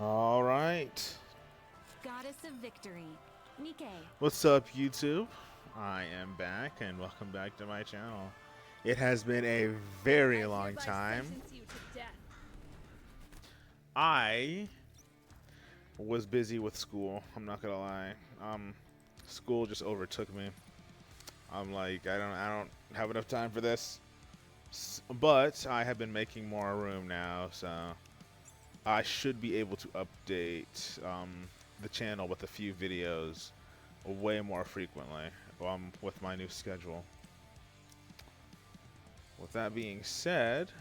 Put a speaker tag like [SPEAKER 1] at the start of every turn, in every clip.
[SPEAKER 1] All right.
[SPEAKER 2] Goddess of Victory, Nikke.
[SPEAKER 1] What's up, YouTube? I am back, and welcome back to my channel. It has been a very long time. I was busy with school. I'm not gonna lie. School just overtook me. I'm like, I don't have enough time for this. But I have been making more room now, so I should be able to update the channel with a few videos way more frequently with my new schedule. With that being said,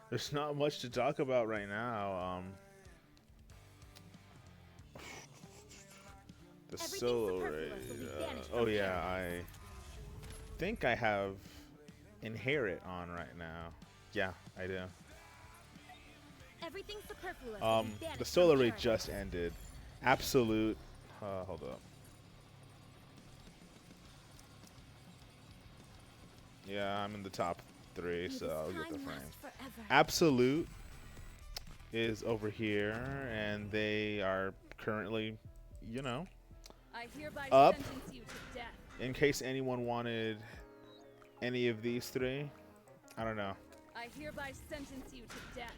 [SPEAKER 1] there's not much to talk about right now. The solo raid. Oh yeah, I think I have Inherit on right now. Yeah, I do.
[SPEAKER 2] Everything superfluous
[SPEAKER 1] The solo raid just ended. Absolute. Hold up. Yeah, I'm in the top 3, so I'll get the frame. Absolute is over here, and they are currently, you know, up. In case anyone wanted any of these 3, I don't know.
[SPEAKER 3] I hereby sentence you to death.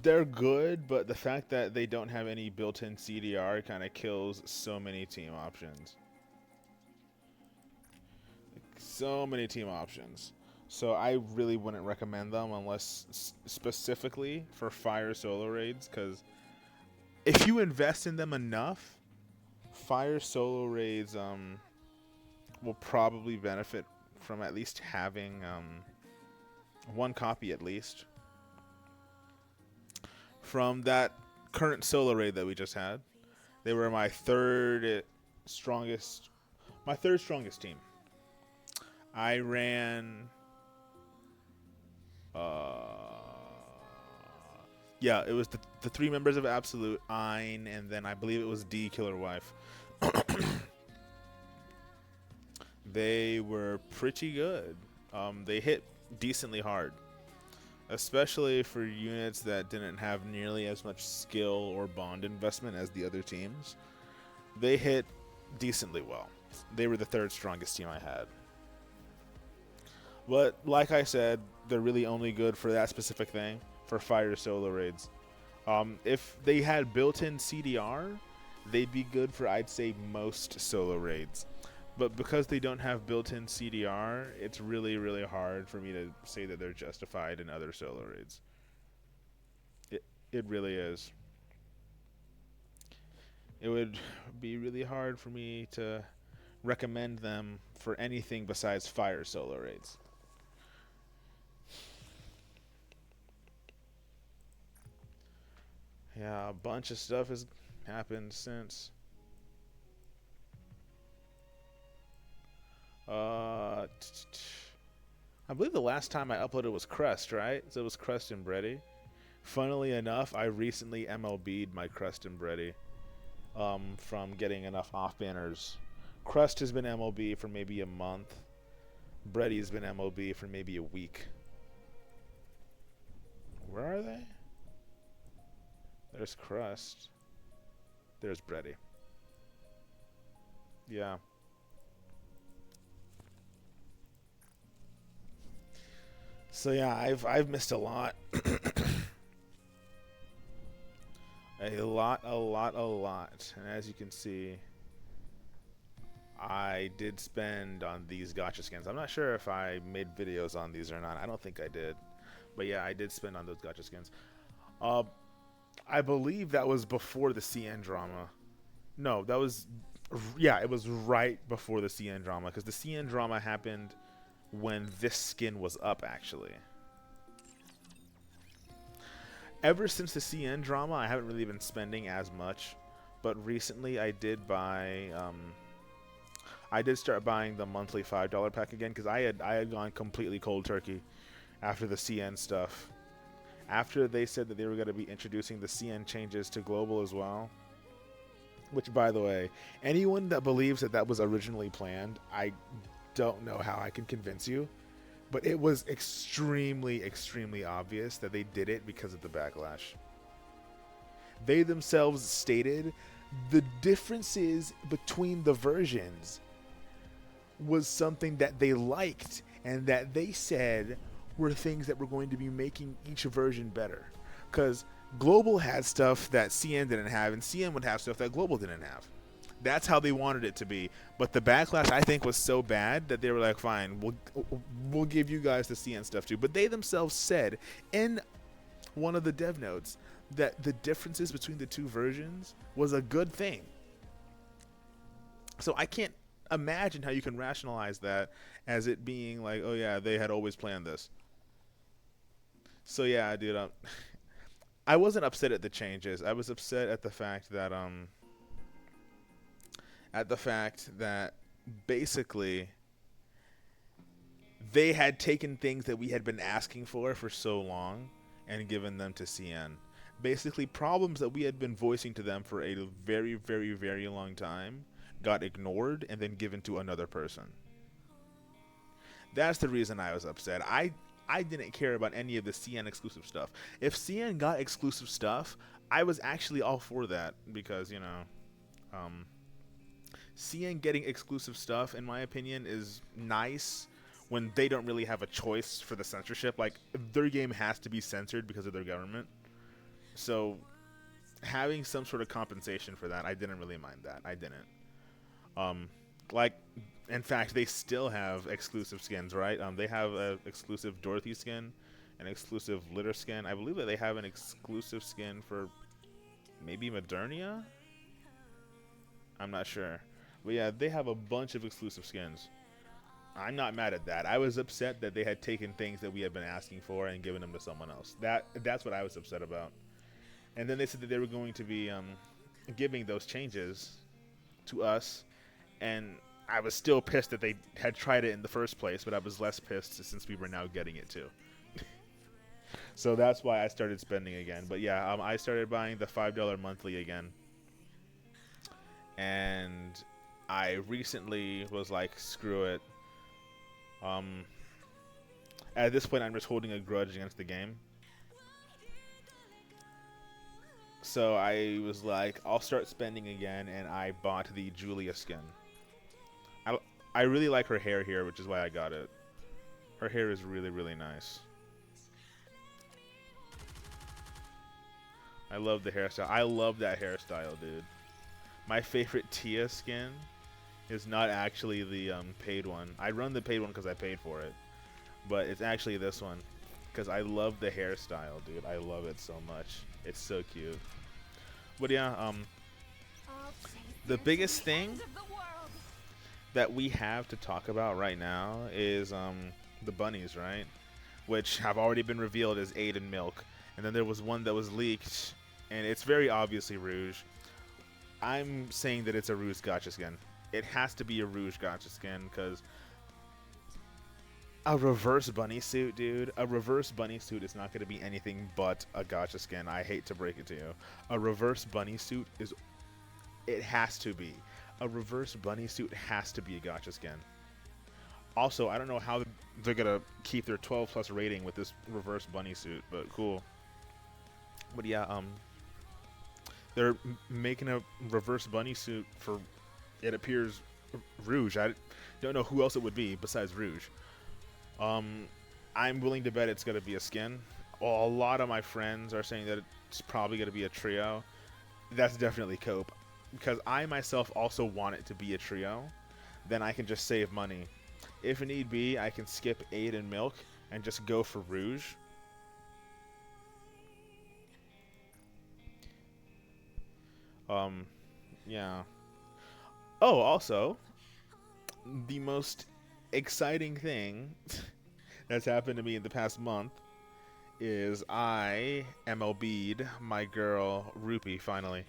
[SPEAKER 1] They're good, but the fact that they don't have any built-in CDR kind of kills so many team options. So many team options. So I really wouldn't recommend them unless specifically for fire solo raids, because if you invest in them enough, fire solo raids will probably benefit from at least having one copy at least from that current solo raid that we just had. They were my third strongest team. I ran yeah, it was the 3 members of Absolute, Ein, and then I believe it was D Killer Wife. They were pretty good. They hit decently hard, especially for units that didn't have nearly as much skill or bond investment as the other teams. They hit decently well. They were the 3rd strongest team I had. But like I said, they're really only good for that specific thing, for fire solo raids. If they had built-in CDR, they'd be good for, I'd say, most solo raids. But because they don't have built-in CDR, it's really, really hard for me to say that they're justified in other solo raids. It really is. It would be really hard for me to recommend them for anything besides fire solo raids. Yeah, a bunch of stuff has happened since. I believe the last time I uploaded was Crust, right? So it was Crust and Bready. Funnily enough, I recently MLB'd my Crust and Bready from getting enough off banners. Crust has been MLB for maybe a month. Bready's been MLB for maybe a week. Where are they? There's Crust. There's Bready. Yeah. So yeah, I've missed a lot. a lot. And as you can see, I did spend on these gacha skins. I'm not sure if I made videos on these or not. I don't think I did. But yeah, I did spend on those gacha skins. I believe that was before the CN drama. No, that was... Yeah, it was right before the CN drama, because the CN drama happened when this skin was up, actually. Ever since the CN drama, I haven't really been spending as much, but recently I did buy, I did start buying the monthly $5 pack again, because I had gone completely cold turkey after the CN stuff. After they said that they were going to be introducing the CN changes to global as well, which, by the way, anyone that believes that that was originally planned, I don't know how I can convince you. But it was extremely, extremely obvious that they did it because of the backlash. They themselves stated the differences between the versions was something that they liked and that they said were things that were going to be making each version better. Because Global had stuff that CN didn't have, and CN would have stuff that Global didn't have. That's how they wanted it to be. But the backlash, I think, was so bad that they were like, fine, we'll give you guys the CN stuff too. But they themselves said in one of the dev notes that the differences between the two versions was a good thing. So I can't imagine how you can rationalize that as it being like, oh yeah, they had always planned this. So yeah, dude, I wasn't upset at the changes. I was upset at the fact that basically they had taken things that we had been asking for so long and given them to CN. Basically, problems that we had been voicing to them for a very, very, very long time got ignored and then given to another person. That's the reason I was upset. I didn't care about any of the CN exclusive stuff. If CN got exclusive stuff, I was actually all for that because, you know, CN getting exclusive stuff, in my opinion, is nice when they don't really have a choice for the censorship. Like, their game has to be censored because of their government. So, having some sort of compensation for that, I didn't really mind that. I didn't. Like, in fact, they still have exclusive skins, right? They have an exclusive Dorothy skin, an exclusive Litter skin. I believe that they have an exclusive skin for maybe Modernia? I'm not sure. But yeah, they have a bunch of exclusive skins. I'm not mad at that. I was upset that they had taken things that we had been asking for and given them to someone else. That's what I was upset about. And then they said that they were going to be giving those changes to us, and I was still pissed that they had tried it in the first place, but I was less pissed since we were now getting it too. So that's why I started spending again. But yeah, I started buying the $5 monthly again. And I recently was like, screw it. At this point, I'm just holding a grudge against the game. So I was like, I'll start spending again, and I bought the Julia skin. I really like her hair here, which is why I got it. Her hair is really, really nice. I love the hairstyle. I love that hairstyle, dude. My favorite Tia skin is not actually the paid one. I run the paid one because I paid for it. But it's actually this one. Because I love the hairstyle, dude. I love it so much. It's so cute. But yeah, the biggest thing that we have to talk about right now is the bunnies, right? Which have already been revealed as Aid and Milk. And then there was one that was leaked, and it's very obviously Rouge. I'm saying that it's a Rouge gacha skin. It has to be a Rouge gacha skin, because a reverse bunny suit, dude. A reverse bunny suit is not going to be anything but a gacha skin. I hate to break it to you. A reverse bunny suit is... It has to be. A reverse bunny suit has to be a gacha skin. Also, I don't know how they're going to keep their 12 plus rating with this reverse bunny suit, but cool. But yeah, they're making a reverse bunny suit for, it appears, Rouge. I don't know who else it would be besides Rouge. I'm willing to bet it's going to be a skin. Well, a lot of my friends are saying that it's probably going to be a trio. That's definitely Cope. Because I myself also want it to be a trio. Then I can just save money. If need be, I can skip Aid and Milk and just go for Rouge. Yeah. Oh, also, the most exciting thing that's happened to me in the past month is I MLB'd my girl Rupee finally.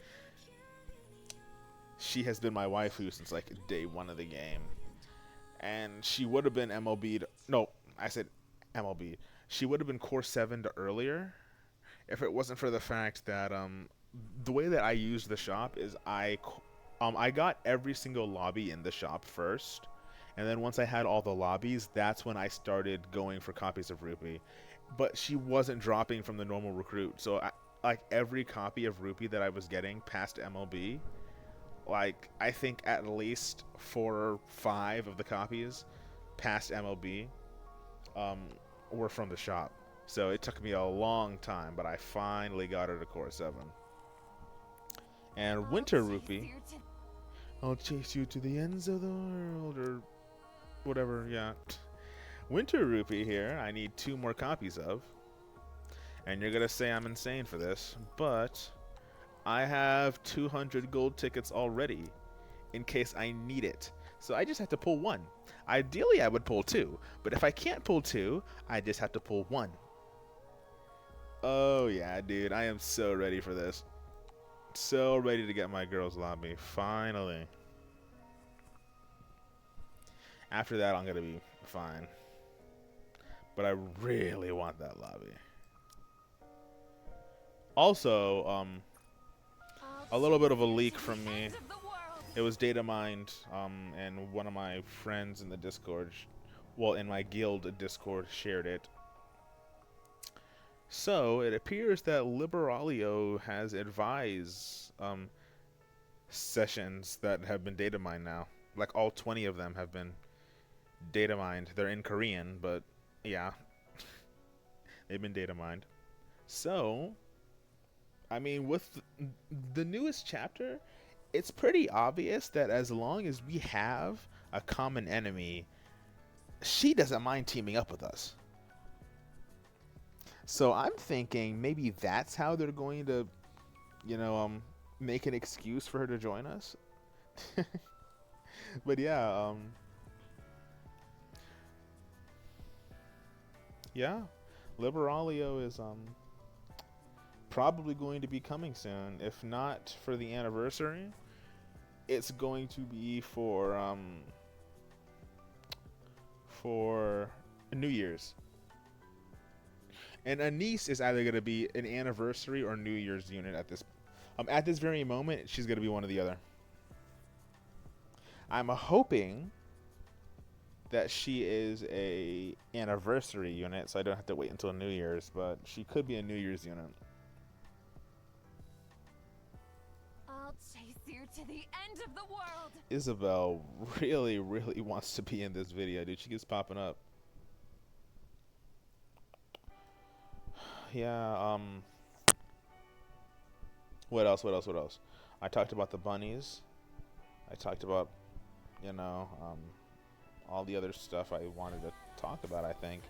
[SPEAKER 1] She has been my waifu since like day one of the game. And she would have been MLB'd. No, I said MLB'd. She would have been Core 7'd earlier if it wasn't for the fact that the way that I use the shop is I got every single lobby in the shop first, And then once I had all the lobbies, that's when I started going for copies of Rupee. But she wasn't dropping from the normal recruit. So like every copy of Rupee that I was getting past MLB, like I think at least 4 or 5 of the copies past MLB were from the shop. So it took me a long time, but I finally got her to Core 7. And Winter Rupee, I'll chase you to the ends of the world, or whatever, yeah. Winter Rupee here, I need 2 more copies of. And you're gonna say I'm insane for this, but I have 200 gold tickets already in case I need it. So I just have to pull 1. Ideally I would pull 2, but if I can't pull 2, I just have to pull 1. Oh yeah, dude, I am so ready for this. So ready to get my girls lobby, finally. After that, I'm gonna be fine. But I really want that lobby. Also, a little bit of a leak from me. It was data mined, and one of my friends in the Discord, well, in my guild Discord, shared it. So it appears that Liberalio has advised sessions that have been data mined now. Like all 20 of them have been data mined. They're in Korean, but yeah, they've been data mined. So, I mean, with the newest chapter, it's pretty obvious that as long as we have a common enemy, she doesn't mind teaming up with us. So I'm thinking maybe that's how they're going to, you know, make an excuse for her to join us. But yeah, yeah, Liberalio is probably going to be coming soon. If not for the anniversary, it's going to be for New Year's. And Anise is either going to be an anniversary or New Year's unit at this very moment. She's going to be one or the other. I'm hoping that she is a anniversary unit, so I don't have to wait until New Year's, but she could be a New Year's unit.
[SPEAKER 2] I'll chase you to the end of the world.
[SPEAKER 1] Isabel really, really wants to be in this video, dude. She keeps popping up. Yeah, what else? I talked about the bunnies. I talked about, you know, all the other stuff I wanted to talk about, I think.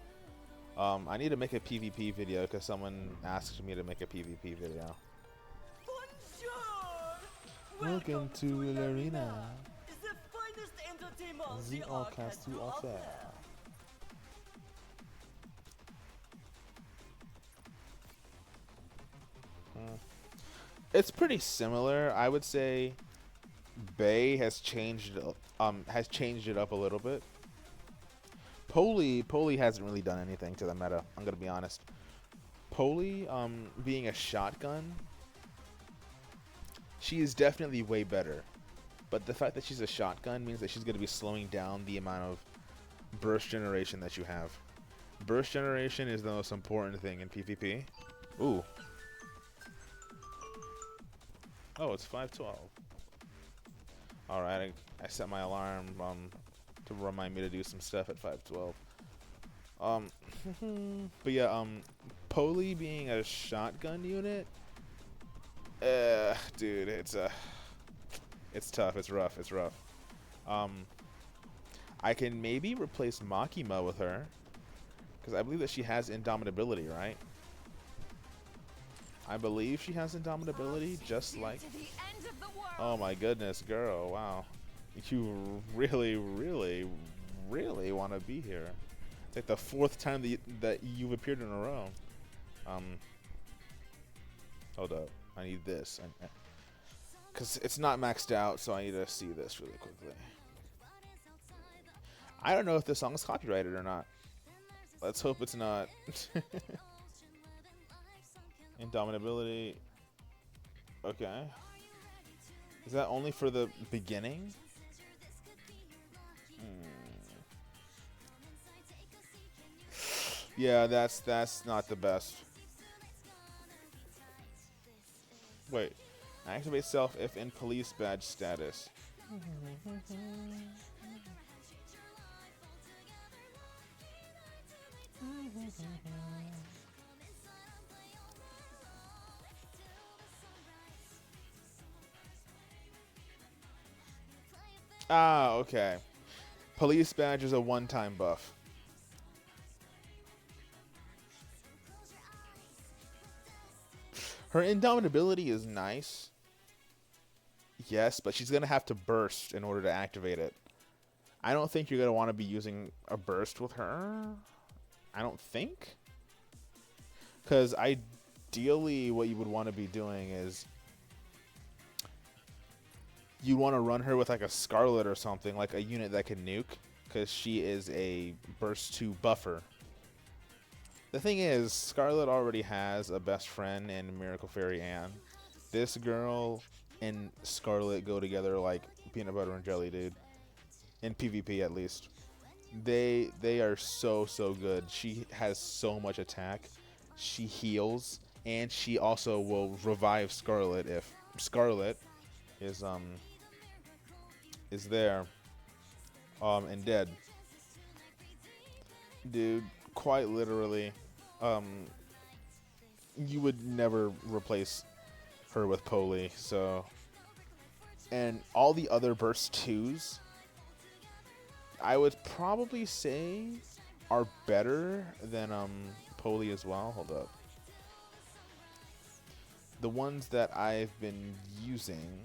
[SPEAKER 1] I need to make a PvP video because someone asked me to make a PvP video. Welcome to Arena.
[SPEAKER 4] The finest entertainment
[SPEAKER 1] The Allcast to offer. It's pretty similar. I would say Bay has changed it up a little bit. Poli hasn't really done anything to the meta, I'm gonna be honest. Poli, being a shotgun, she is definitely way better. But the fact that she's a shotgun means that she's gonna be slowing down the amount of burst generation that you have. Burst generation is the most important thing in PvP. Ooh. Oh, it's 5:12. Alright, I set my alarm to remind me to do some stuff at 5:12. But yeah, Poli being a shotgun unit, dude, it's tough, it's rough. I can maybe replace Makima with her, because I believe that she has indomitability, right? I believe she has indomitability, just like... Oh my goodness, girl, wow. You really, really, really want to be here. It's like the 4th time that you've appeared in a row. Hold up. I need this. Because it's not maxed out, so I need to see this really quickly. I don't know if this song is copyrighted or not. Let's hope it's not. Indomitability. Okay. Is that only for the beginning? Yeah, that's not the best. Wait. Activate self if in police badge status. Ah, okay. Police badge is a one-time buff. Her indomitability is nice. Yes, but she's going to have to burst in order to activate it. I don't think you're going to want to be using a burst with her. I don't think. Because ideally what you would want to be doing is you want to run her with like a Scarlet or something, like a unit that can nuke, because she is a burst 2 buffer. The thing is, Scarlet already has a best friend in Miracle Fairy Anne. This girl and Scarlet go together like peanut butter and jelly, dude. In PvP at least. They are so good. She has so much attack. She heals, and she also will revive Scarlet if Scarlet is there and dead. Dude, quite literally, you would never replace her with Poli, so. And all the other burst 2s, I would probably say, are better than Poli as well. Hold up. The ones that I've been using,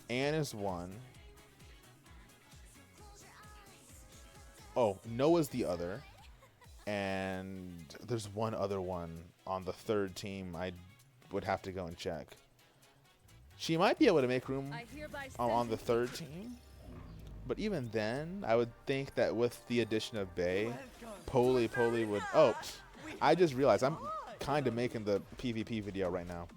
[SPEAKER 1] Anne is one. Oh, Noah's the other. And there's one other one on the third team. I would have to go and check. She might be able to make room on the third team. But even then, I would think that with the addition of Bay, Poli would... Oh, I just realized I'm kind of making the PvP video right now.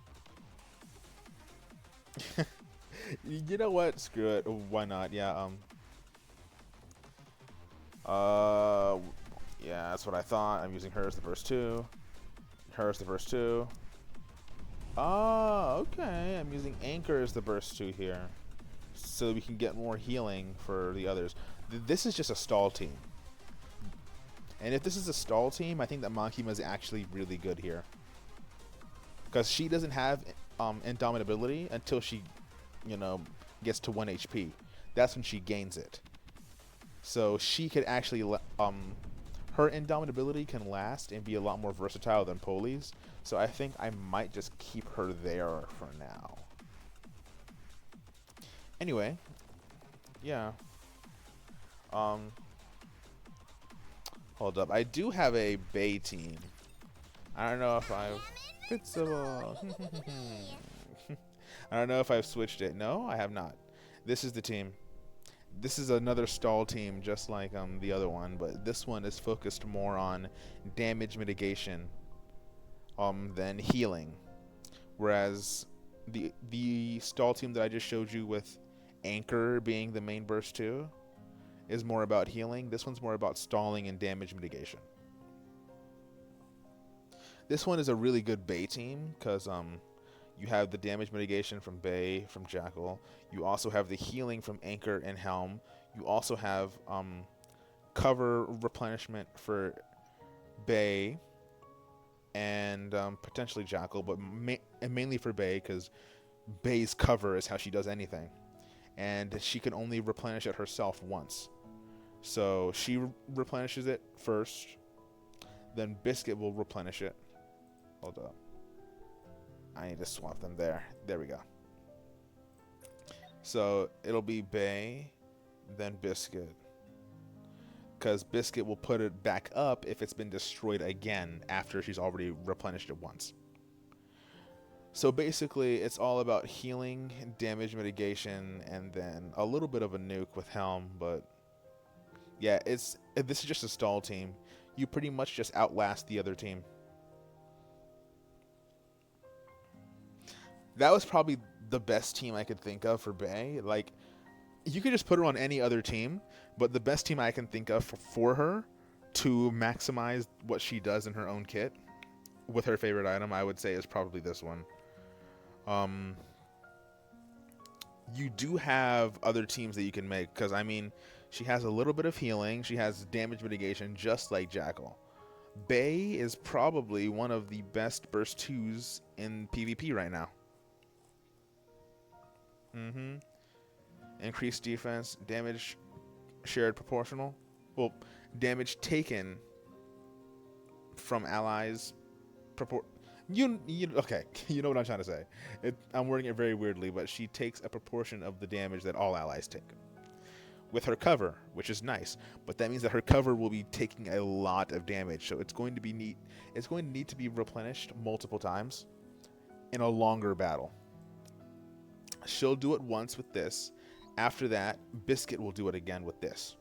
[SPEAKER 1] You know what? Screw it. Why not? Yeah, yeah, that's what I thought. I'm using her as the burst 2. Her as the burst 2. Oh, okay. I'm using Anchor as the burst 2 here, so we can get more healing for the others. This is just a stall team. And if this is a stall team, I think that Makima is actually really good here. Because she doesn't have indomitability until she, you know, gets to 1 HP. That's when she gains it. So she could actually, her indomitability can last and be a lot more versatile than Poli's. So I think I might just keep her there for now. Anyway, yeah. Hold up. I do have a Bay team. I don't know if I've... I don't know if I've switched it. No, I have not. This is the team. This is another stall team, just like the other one, but this one is focused more on damage mitigation than healing. Whereas the stall team that I just showed you with Anchor being the main burst 2 is more about healing. This one's more about stalling and damage mitigation. This one is a really good Bay team because you have the damage mitigation from Bay, from Jackal. You also have the healing from Anchor and Helm. You also have cover replenishment for Bay and potentially Jackal, but mainly for Bay because Bay's cover is how she does anything. And she can only replenish it herself once. So she replenishes it first, then Biscuit will replenish it. Hold up. I need to swap them there. There we go. So it'll be Bay, then Biscuit. Because Biscuit will put it back up if it's been destroyed again after she's already replenished it once. So basically, it's all about healing, damage mitigation, and then a little bit of a nuke with Helm. But yeah, this is just a stall team. You pretty much just outlast the other team. That was probably the best team I could think of for Bay. Like, you could just put her on any other team, but the best team I can think of for her to maximize what she does in her own kit with her favorite item, I would say, is probably this one. You do have other teams that you can make, because, I mean, she has a little bit of healing. She has damage mitigation, just like Jackal. Bay is probably one of the best burst 2s in PvP right now. Increased defense, damage shared proportional. Well, damage taken from allies. Okay, you know what I'm trying to say. I'm wording it very weirdly, but she takes a proportion of the damage that all allies take. With her cover, which is nice, but that means that her cover will be taking a lot of damage, so it's going to be it's going to need to be replenished multiple times in a longer battle. She'll do it once with this. After that, Biscuit will do it again with this.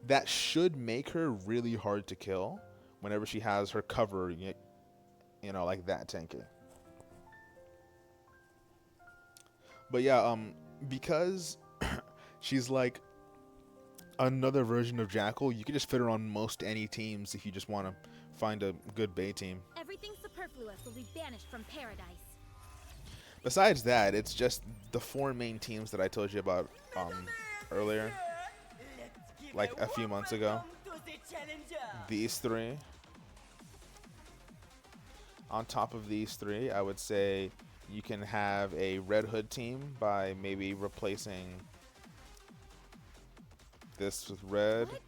[SPEAKER 1] That should make her really hard to kill whenever she has her cover, you know, like that tanky. But yeah, because she's like another version of Jackal, you can just fit her on most any teams if you just want to find a good Bay team.
[SPEAKER 3] Everything superfluous will be banished from paradise.
[SPEAKER 1] Besides that, it's just the 4 main teams that I told you about earlier, like a few months ago. These 3. On top of these 3, I would say you can have a Red Hood team by maybe replacing this with red.
[SPEAKER 3] What?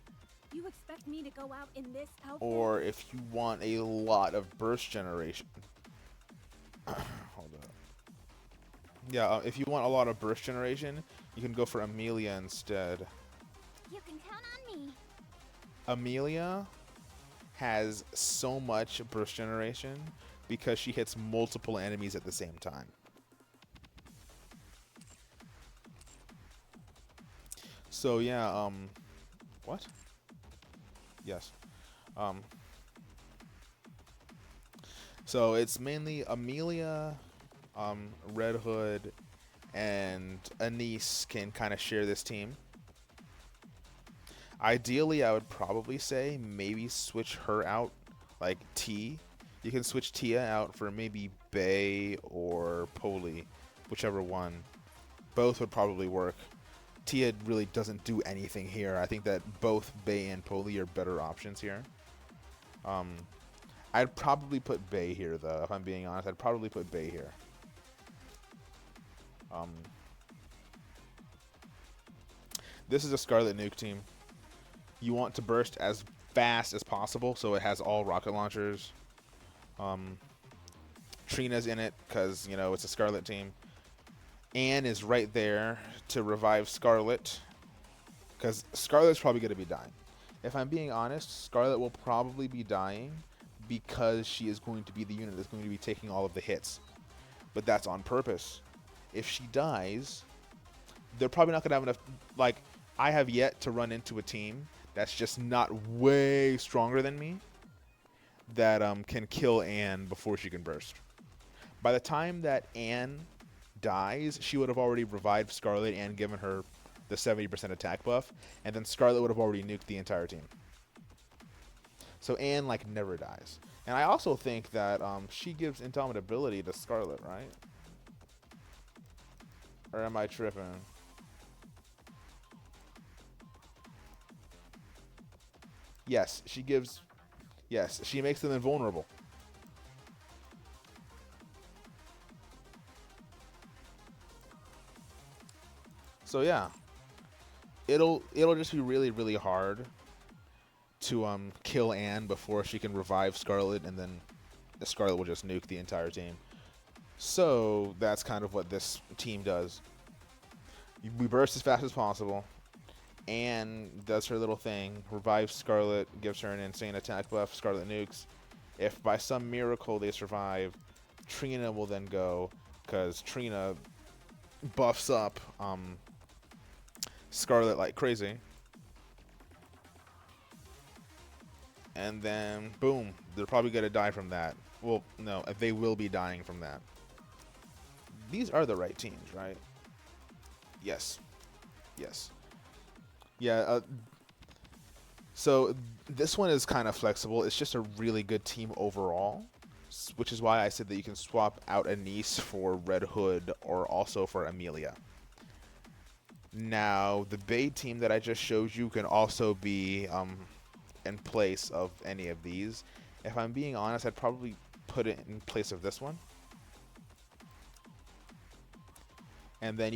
[SPEAKER 3] You expect me to go out in this outfit?
[SPEAKER 1] Or if you want a lot of burst generation. Hold up. Yeah, if you want a lot of burst generation, you can go for Amelia instead.
[SPEAKER 2] You can count on me.
[SPEAKER 1] Amelia has so much burst generation because she hits multiple enemies at the same time. So yeah, what? Yes. So it's mainly Amelia, Red Hood, and Anise can kind of share this team. Ideally, I would probably say maybe switch her out, like T. You can switch Tia out for maybe Bay or Poli, whichever one. Both would probably work. Tia really doesn't do anything here. I think that both Bay and Poli are better options here. I'd probably put Bay here, though. If I'm being honest, I'd probably put Bay here. This is a Scarlet Nuke team. You want to burst as fast as possible, so it has all rocket launchers. Trina's in it because, you know, it's a Scarlet team. Anne is right there to revive Scarlet, because Scarlet's probably going to be dying. If I'm being honest, Scarlet will probably be dying because she is going to be the unit that's going to be taking all of the hits. But that's on purpose. If she dies, they're probably not going to have enough. Like, I have yet to run into a team that's just not way stronger than me that can kill Anne before she can burst. By the time that Anne dies, she would have already revived Scarlet and given her the 70% attack buff, and then Scarlet would have already nuked the entire team. So Anne, like, never dies. And I also think that she gives indomitability to Scarlet, right? Or am I tripping? Yes, she gives... Yes, she makes them invulnerable. So yeah, it'll just be really, really hard to kill Anne before she can revive Scarlet, and then the Scarlet will just nuke the entire team. So that's kind of what this team does. We burst as fast as possible. Anne does her little thing, revives Scarlet, gives her an insane attack buff, Scarlet nukes. If by some miracle they survive, Trina will then go, because Trina buffs up Scarlet like crazy. And then, boom, they're probably going to die from that. Well, no, they will be dying from that. These are the right teams, right? Yes. Yes. Yeah, so this one is kind of flexible. It's just a really good team overall, which is why I said that you can swap out Anise for Red Hood or also for Amelia. Now, the Bait team that I just showed you can also be in place of any of these. If I'm being honest, I'd probably put it in place of this one. And then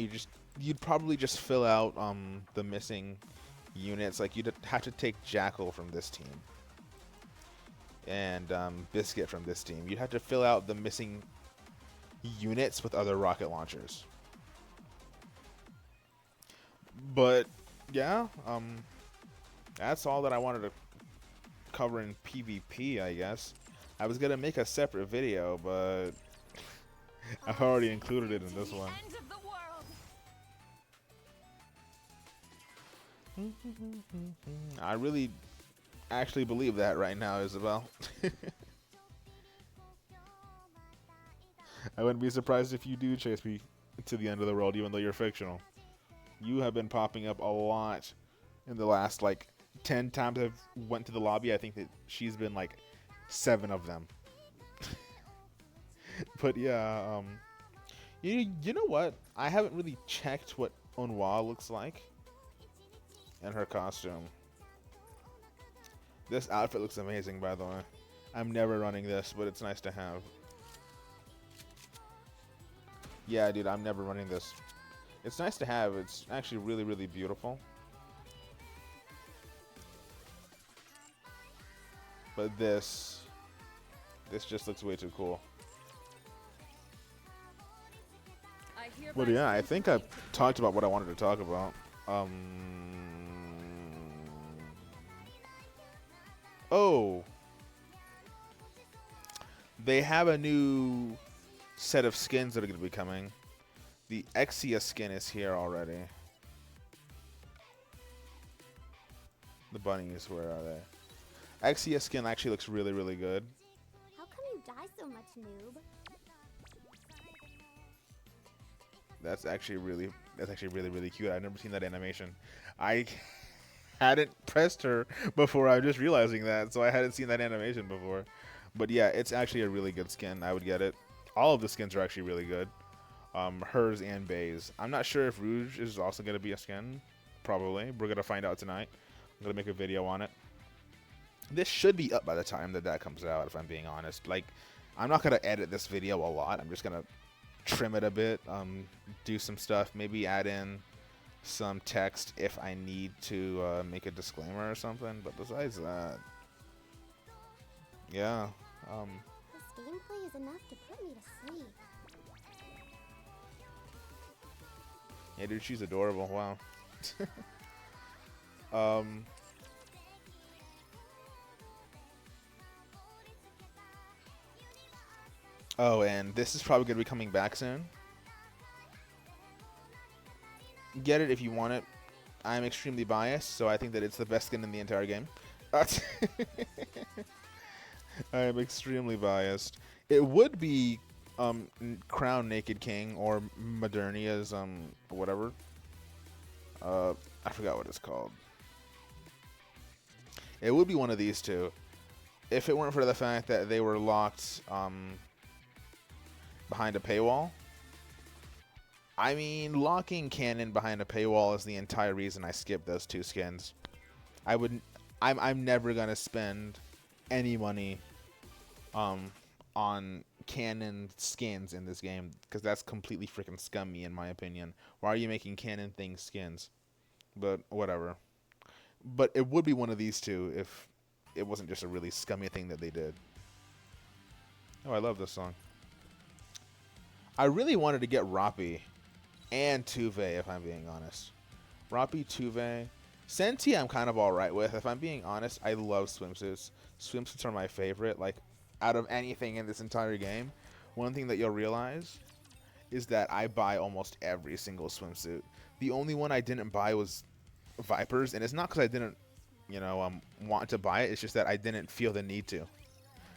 [SPEAKER 1] you'd probably just fill out the missing units. Like, you'd have to take Jackal from this team and Biscuit from this team. You'd have to fill out the missing units with other rocket launchers. But yeah, that's all that I wanted to cover in PvP, I guess. I was gonna make a separate video, but I've already included it in this one.
[SPEAKER 2] End of the world.
[SPEAKER 1] I really actually believe that right now, Isabel. I wouldn't be surprised if you do chase me to the end of the world, even though you're fictional. You have been popping up a lot in the last, like, 10 times I've went to the lobby. I think that she's been, like, 7 of them. But, yeah, you know what? I haven't really checked what Onwa looks like in her costume. This outfit looks amazing, by the way. I'm never running this, but it's nice to have. Yeah, dude, I'm never running this. It's nice to have. It's actually really, really beautiful. But this just looks way too cool. But yeah, I think I've talked about what I wanted to talk about. Oh. They have a new set of skins that are going to be coming. The Exia skin is here already. The bunnies, where are they? Exia skin actually looks really, really good.
[SPEAKER 3] How come you die so much, noob?
[SPEAKER 1] That's actually really, really cute. I've never seen that animation. I hadn't pressed her before. I'm just realizing that, so I hadn't seen that animation before. But yeah, it's actually a really good skin. I would get it. All of the skins are actually really good. Hers and Bay's. I'm not sure if Rouge is also going to be a skin. Probably. We're going to find out tonight. I'm going to make a video on it. This should be up by the time that comes out, if I'm being honest. Like, I'm not going to edit this video a lot. I'm just going to trim it a bit, do some stuff, maybe add in some text if I need to make a disclaimer or something. But besides that, yeah.
[SPEAKER 3] This gameplay is enough to put me to sleep.
[SPEAKER 1] Yeah, dude, she's adorable. Wow. Oh, and this is probably going to be coming back soon. Get it if you want it. I'm extremely biased, so I think that it's the best skin in the entire game. I am extremely biased. It would be Crown Naked King or Modernia's whatever. I forgot what it's called. It would be one of these two. If it weren't for the fact that they were locked behind a paywall. I mean, locking canon behind a paywall is the entire reason I skipped those two skins. I'm never gonna spend any money on canon skins in this game, because that's completely freaking scummy in my opinion. Why are you making canon things skins? But whatever. But it would be one of these two if it wasn't just a really scummy thing that they did. Oh, I love this song. I really wanted to get Rappi and Tuve, if I'm being honest. Rappi, Tuve. Senti I'm kind of alright with. If I'm being honest, I love swimsuits. Swimsuits are my favorite. Like, out of anything in this entire game, one thing that you'll realize is that I buy almost every single swimsuit. The only one I didn't buy was Viper's, and it's not because I didn't, want to buy it. It's just that I didn't feel the need to.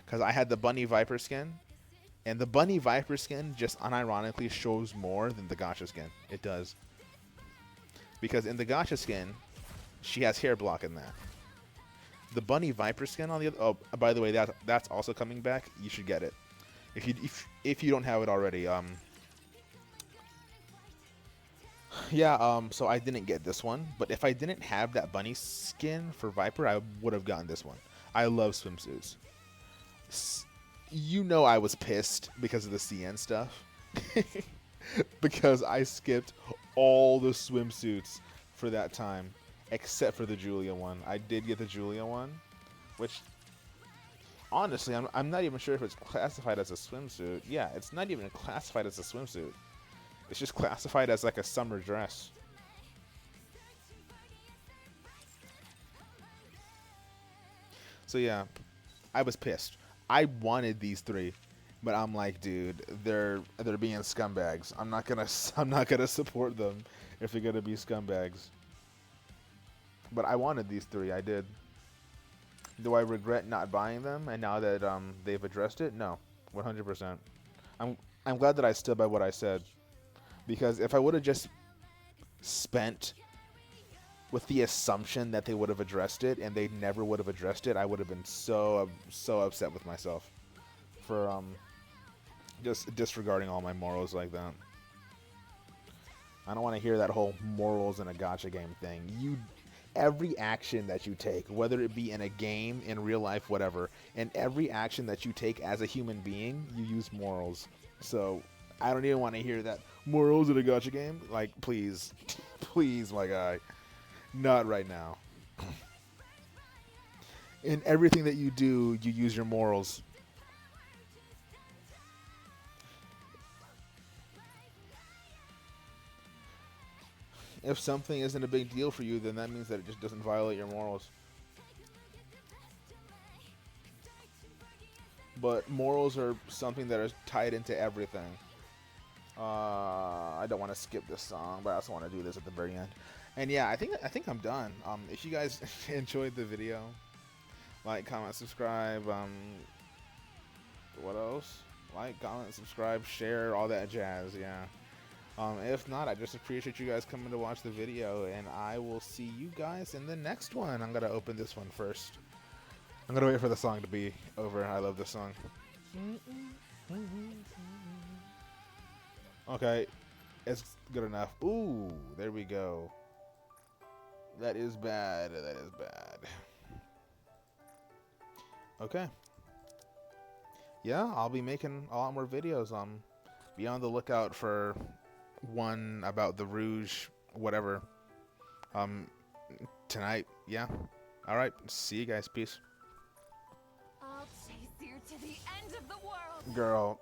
[SPEAKER 1] because I had the bunny viper skin, and the bunny viper skin just unironically shows more than the gacha skin. It does, because in the gacha skin, she has hair block in that. The bunny viper skin on the other. Oh, by the way, that's also coming back. You should get it if you don't have it already. Yeah. So I didn't get this one, but if I didn't have that bunny skin for Viper, I would have gotten this one. I love swimsuits. You know I was pissed because of the CN stuff. Because I skipped all the swimsuits for that time, except for the Julia one. I did get the Julia one, which honestly, I'm not even sure if it's classified as a swimsuit. Yeah, it's not even classified as a swimsuit. It's just classified as like a summer dress. So yeah, I was pissed. I wanted these three, but I'm like, dude, they're being scumbags. I'm not gonna support them if they're gonna be scumbags. But I wanted these three. I did. Do I regret not buying them? And now that they've addressed it, no, 100%. I'm glad that I stood by what I said, because if I would have just spent with the assumption that they would have addressed it and they never would have addressed it, I would have been so upset with myself for just disregarding all my morals like that. I don't want to hear that whole morals in a gacha game thing. Every action that you take, whether it be in a game, in real life, whatever, and every action that you take as a human being, you use morals. So I don't even want to hear that morals in a gacha game. Like, please, please, my guy, not right now. In everything that you do, you use your morals. If something isn't a big deal for you, then that means that it just doesn't violate your morals. But morals are something that are tied into everything. I don't want to skip this song, but I also want to do this at the very end. And yeah, I think I'm done. If you guys enjoyed the video, like, comment, subscribe. What else? Like, comment, subscribe, share, all that jazz. Yeah. If not, I just appreciate you guys coming to watch the video, and I will see you guys in the next one. I'm gonna open this one first. I'm gonna wait for the song to be over. I love this song. Okay, it's good enough. Ooh, there we go. That is bad. That is bad. Okay. Yeah, I'll be making a lot more videos. Be on the lookout for one about the Rouge, whatever. Tonight. Yeah. All right. See you guys. Peace.
[SPEAKER 2] I'll chase you to the end of the world.
[SPEAKER 1] Girl.